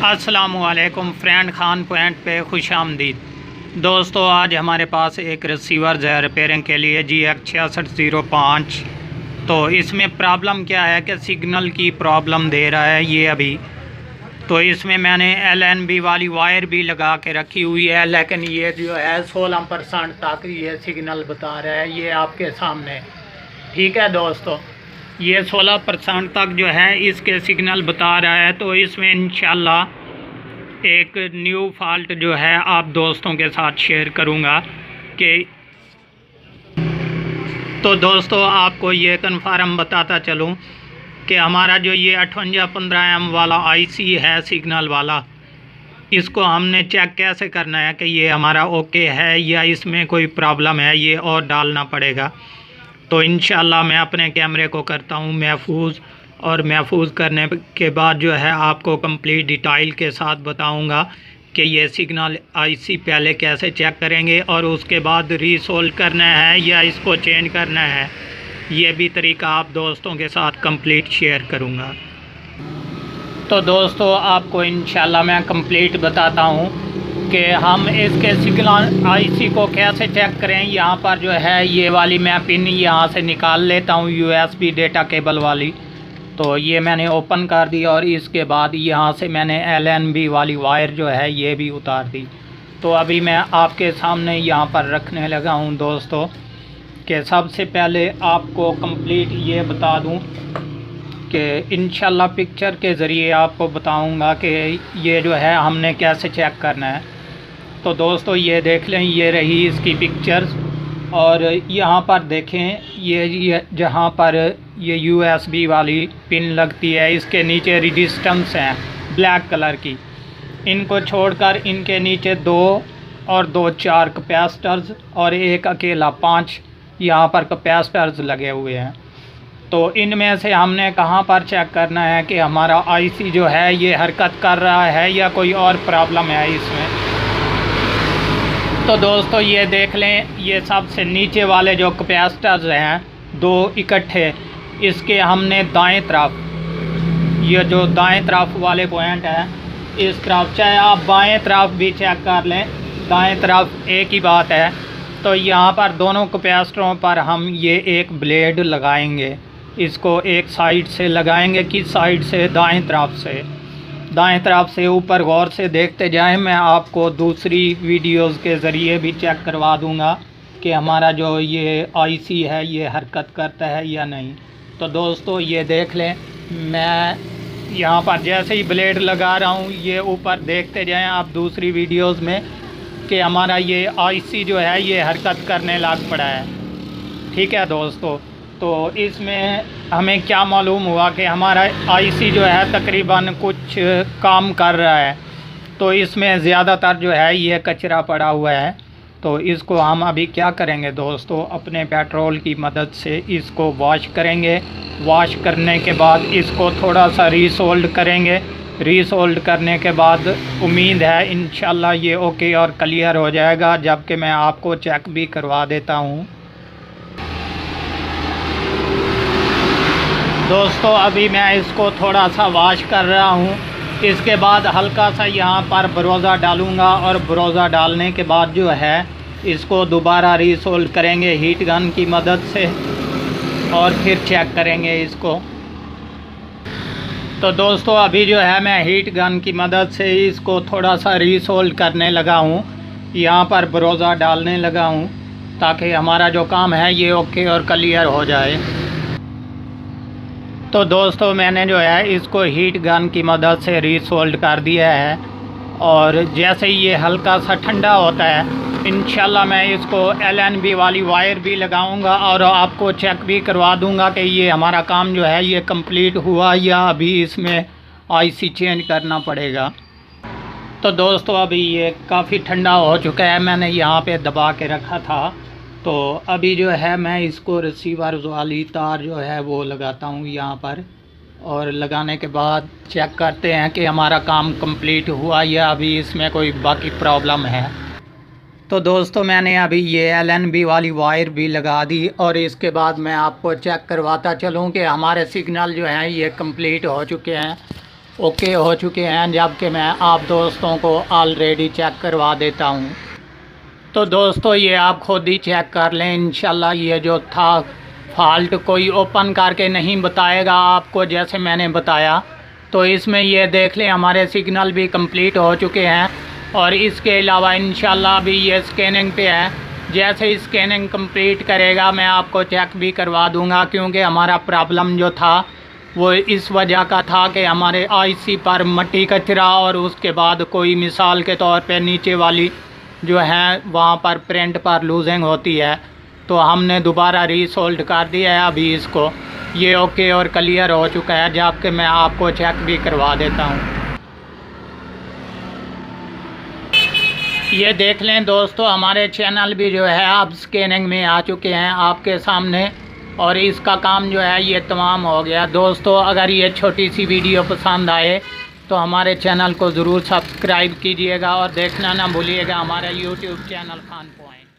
अस्सलामुअलैकुम friend, Khan point पे खुश आमदीद। दोस्तों, आज हमारे पास एक रिसीवर है रिपेयरिंग के लिए GX6605। तो इसमें प्रॉब्लम क्या है कि सिग्नल की प्रॉब्लम दे रहा है ये अभी। तो इसमें मैंने LNB वाली वायर भी लगा के रखी हुई है, लेकिन ये जो है 16% तक ये सिग्नल बता रहा है, ये आपके सामने। ठीक है दोस्तों, ये 16% तक जो है इसके सिग्नल बता रहा है। तो इसमें इंशाल्लाह एक न्यू फॉल्ट जो है आप दोस्तों के साथ शेयर करूंगा कि तो दोस्तों आपको ये कन्फर्म बताता चलूं कि हमारा जो ये 5815M वाला IC है सिग्नल वाला, इसको हमने चेक कैसे करना है कि ये हमारा ओके है या इसमें कोई प्रॉब्लम है, ये और डालना पड़ेगा। तो इंशाल्लाह मैं अपने कैमरे को करता हूँ महफूज, और महफूज करने के बाद जो है आपको कंप्लीट डिटेल के साथ बताऊँगा कि ये सिग्नल IC पहले कैसे चेक करेंगे और उसके बाद रीसोल्व करना है या इसको चेंज करना है। ये भी तरीका आप दोस्तों के साथ कंप्लीट शेयर करूँगा। तो दोस्तों आपको इंशाल्लाह मैं कंप्लीट बताता हूँ कि हम इसके सिग्नल IC को कैसे चेक करें। यहाँ पर जो है ये वाली मैं पिन यहाँ से निकाल लेता हूँ, USB डेटा केबल वाली। तो ये मैंने ओपन कर दी और इसके बाद यहाँ से मैंने LNB वाली वायर जो है ये भी उतार दी। तो अभी मैं आपके सामने यहाँ पर रखने लगा हूँ दोस्तों कि सबसे पहले आपको कंप्लीट ये बता दूँ कि इंशाल्लाह पिक्चर के ज़रिए आपको बताऊंगा कि ये जो है हमने कैसे चेक करना है। तो दोस्तों ये देख लें, ये रही इसकी पिक्चर्स, और यहाँ पर देखें ये जहाँ पर ये USB वाली पिन लगती है इसके नीचे रेजिस्टेंस हैं ब्लैक कलर की। इनको छोड़कर इनके नीचे 2 और 2 4 कैपेसिटर्स और एक अकेला 5 यहाँ पर कैपेसिटर्स लगे हुए हैं। तो इनमें से हमने कहाँ पर चेक करना है कि हमारा IC जो है ये हरकत कर रहा है या कोई और प्रॉब्लम है इसमें। तो दोस्तों ये देख लें, ये सबसे नीचे वाले जो कैपेसिटर्स हैं 2 इकट्ठे, इसके हमने दाएं तरफ, ये जो दाएं तरफ वाले पॉइंट हैं इस तरफ, चाहे आप बाएं तरफ भी चेक कर लें, दाएं तरफ एक ही बात है। तो यहाँ पर दोनों कैपेसिटरों पर हम ये एक ब्लेड लगाएंगे, इसको एक साइड से लगाएंगे। किस साइड से? दाएं तरफ से। दाएं तरफ से ऊपर गौर से देखते जाएं, मैं आपको दूसरी वीडियोस के ज़रिए भी चेक करवा दूंगा कि हमारा जो ये IC है ये हरकत करता है या नहीं। तो दोस्तों ये देख लें, मैं यहाँ पर जैसे ही ब्लेड लगा रहा हूँ ये ऊपर देखते जाएं आप दूसरी वीडियोस में कि हमारा ये IC जो है ये हरकत करने लग पड़ा है। ठीक है दोस्तों, तो इसमें हमें क्या मालूम हुआ कि हमारा IC जो है तकरीबन कुछ काम कर रहा है। तो इसमें ज़्यादातर जो है ये कचरा पड़ा हुआ है। तो इसको हम अभी क्या करेंगे दोस्तों, अपने पेट्रोल की मदद से इसको वॉश करेंगे। वॉश करने के बाद इसको थोड़ा सा रीसोल्ड करेंगे। रीसोल्ड करने के बाद उम्मीद है इंशाल्लाह ये ओके और क्लियर हो जाएगा, जबकि मैं आपको चेक भी करवा देता हूँ। दोस्तों अभी मैं इसको थोड़ा सा वॉश कर रहा हूँ, इसके बाद हल्का सा यहाँ पर ब्रोज़ा डालूँगा, और ब्रोज़ा डालने के बाद जो है इसको दोबारा रीसोल्ड करेंगे हीट गन की मदद से, और फिर चेक करेंगे इसको। तो दोस्तों अभी जो है मैं हीट गन की मदद से इसको थोड़ा सा रीसोल्ड करने लगा हूँ, यहाँ पर ब्रोज़ा डालने लगा हूँ ताकि हमारा जो काम है ये ओके और क्लियर हो जाए। तो दोस्तों मैंने जो है इसको हीट गन की मदद से रीसोल्ड कर दिया है, और जैसे ही ये हल्का सा ठंडा होता है इंशाल्लाह मैं इसको LNB वाली वायर भी लगाऊंगा और आपको चेक भी करवा दूंगा कि ये हमारा काम जो है ये कंप्लीट हुआ या अभी इसमें IC चेंज करना पड़ेगा। तो दोस्तों अभी ये काफ़ी ठंडा हो चुका है, मैंने यहाँ पे दबा के रखा था। तो अभी जो है मैं इसको रिसीवर वाली तार जो है वो लगाता हूँ यहाँ पर, और लगाने के बाद चेक करते हैं कि हमारा काम कंप्लीट हुआ या अभी इसमें कोई बाकी प्रॉब्लम है। तो दोस्तों मैंने अभी ये LNB वाली वायर भी लगा दी, और इसके बाद मैं आपको चेक करवाता चलूँ कि हमारे सिग्नल जो हैं ये कंप्लीट हो चुके हैं। ओके हो चुके हैं, जबकि मैं आप दोस्तों को ऑलरेडी चेक करवा देता हूं। तो दोस्तों ये आप खुद ही चेक कर लें। इंशाल्लाह ये जो था फॉल्ट कोई ओपन करके नहीं बताएगा आपको जैसे मैंने बताया। तो इसमें ये देख लें हमारे सिग्नल भी कंप्लीट हो चुके हैं और इसके अलावा इंशाल्लाह भी ये स्कैनिंग पे है। जैसे स्कैनिंग कंप्लीट करेगा मैं आपको चेक भी करवा दूंगा, क्योंकि हमारा प्रॉब्लम जो था वो इस वजह का था कि हमारे आईसी पर मट्टी कचरा और उसके बाद कोई मिसाल के तौर पे नीचे वाली जो है वहाँ पर प्रिंट पर लूजिंग होती है। तो हमने दोबारा रीसोल्ड कर दिया है अभी इसको। ये ओके और क्लियर हो चुका है, जबकि मैं आपको चेक भी करवा देता हूँ। ये देख लें दोस्तों हमारे चैनल भी जो है अब स्कैनिंग में आ चुके हैं आपके सामने और इसका काम जो है ये तमाम हो गया। दोस्तों अगर ये छोटी सी वीडियो पसंद आए तो हमारे चैनल को ज़रूर सब्सक्राइब कीजिएगा और देखना ना भूलिएगा हमारा यूट्यूब चैनल खान पॉइंट।